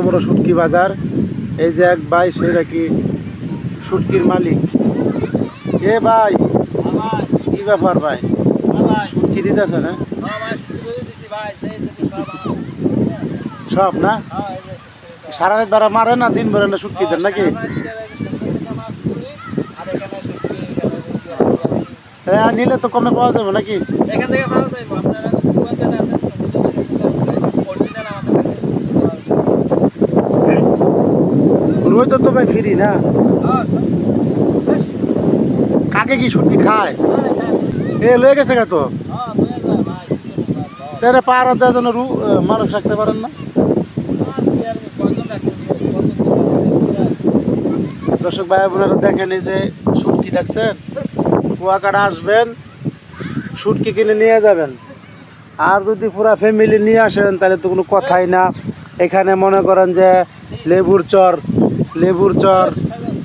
বড় শুটকি বাজার। এই যে এক ভাই, সে নাকি শুটকির মালিক। এ ভাই, কি ব্যাপার ভাই? শুটকি দিতেছে না সব? না সারা রাত বেড়া মারে না, দিন ভরে না শুটকি দেন নাকি? হ্যাঁ, নিলে তো কমে পাওয়া যাবে নাকি? এখান থেকে পাওয়া যাবে। আপনারা যদি দোকানদার আছেন অরিজিনাল আমাদের কাছে রুই তো ভাই ফ্রি না? কাকে কি শুটকি খায়? এ লয়ে গেছে গা তো। তাহলে পাহাড় দেওয়ার জন্য মানুষ রাখতে পারেন না? দর্শক ভাই বোনেরা দেখেন, এই যে শুটকি দেখছেন, কুয়াকাটা আসবেন, শুটকি কিনে নিয়ে যাবেন। আর যদি পুরা ফ্যামিলি নিয়ে আসেন তাহলে তো কোনো কথাই না। এখানে মনে করেন যে লেবুর চর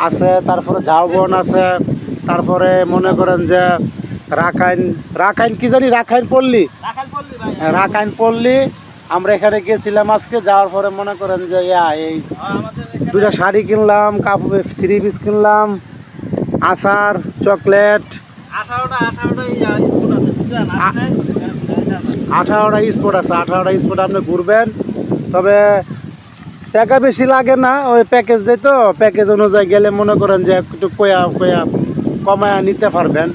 আছে, তারপরে ঝাউবন আছে, তারপরে মনে করেন যে রাখাইন কি জানি, রাখাইন পল্লী। আমরা এখানে গেছিলাম আজকে, যাওয়ার পরে মনে করেন যে এই দুটা শাড়ি কিনলাম, কাপড় 3 পিস কিনলাম, আচার, চকলেট। 18টা স্পট আছে। 18টা স্পট আপনি ঘুরবেন। তবে টাকা বেশি লাগে না, ওই প্যাকেজ দেয় তো, প্যাকেজ অনুযায়ী গেলে মনে করেন যে একটু কয়া কমায়া নিতে পারবেন।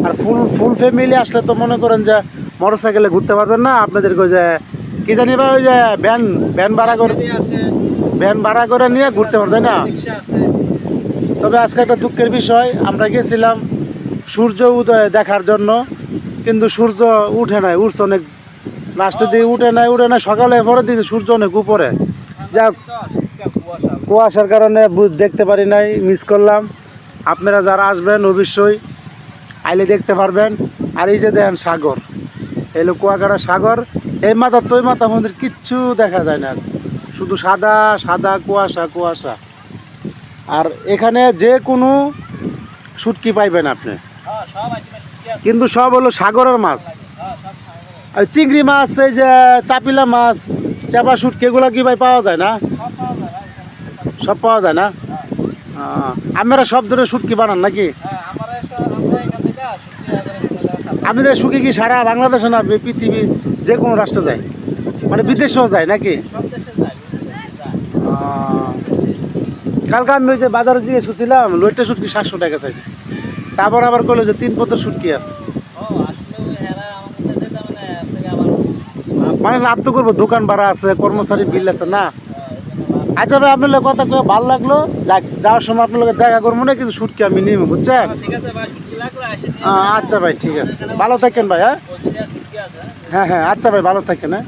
আর ফুল ফ্যামিলি আসলে তো মনে করেন যে মোটর সাইকেলে ঘুরতে পারবেন না। আপনাদেরকে যে কি জানি বা ওই যে ভ্যান ভাড়া করে নিয়ে ঘুরতে পারবেন না। তবে আজকে একটা দুঃখের বিষয়, আমরা গেছিলাম সূর্য উদয় দেখার জন্য, কিন্তু সূর্য উঠে নাই, উঠছে অনেক লাস্টের দিকে, উঠে নাই সকালে পরে দিকে সূর্য অনেক উপরে। যা কুয়াশার কারণে দেখতে পারি নাই, মিস করলাম। আপনারা যারা আসবেন অবশ্যই আইলে দেখতে পারবেন। আর এই যে দেখেন সাগর, এলো কুয়াকাটা সাগর। এই মাথা তো ওই মাথা মন্দির কিচ্ছু দেখা যায় না, শুধু সাদা কুয়াশা। আর এখানে যে কোনো শুটকি পাইবেন আপনি, কিন্তু সব হলো সাগরের মাছ। আর চিংড়ি মাছ, এই যে চাপিলা মাছ, চাপা শুটকি, এগুলো কি ভাই পাওয়া যায় না? সব পাওয়া যায় না? আপনারা সব ধরনের শুটকি বানান নাকি? আপনাদের শুটকি কি সারা বাংলাদেশে না পৃথিবী যে কোনো রাষ্ট্রে যায়, মানে বিদেশেও যায় নাকি? কালকে আমি ওই যে বাজারে জিজ্ঞেস করছিলাম, লইট্টা শুটকি 700 টাকা চাইছে। তারপর আবার কইলো যে 3 পদের শুটকি আছে। মানে লাভ তো করবো, দোকান ভাড়া আছে, কর্মচারী বিল আছে না। আচ্ছা ভাই, আপনার লোক কথা কয়ে ভালো লাগলো। যাওয়ার সময় আপনার লোকের দেখা করবো না, কিন্তু শুটকি আমি নিব, বুঝছেন? আচ্ছা ভাই, ঠিক আছে, ভালো থাকেন ভাই। হ্যাঁ, আচ্ছা ভাই, ভালো থাকেন। হ্যাঁ।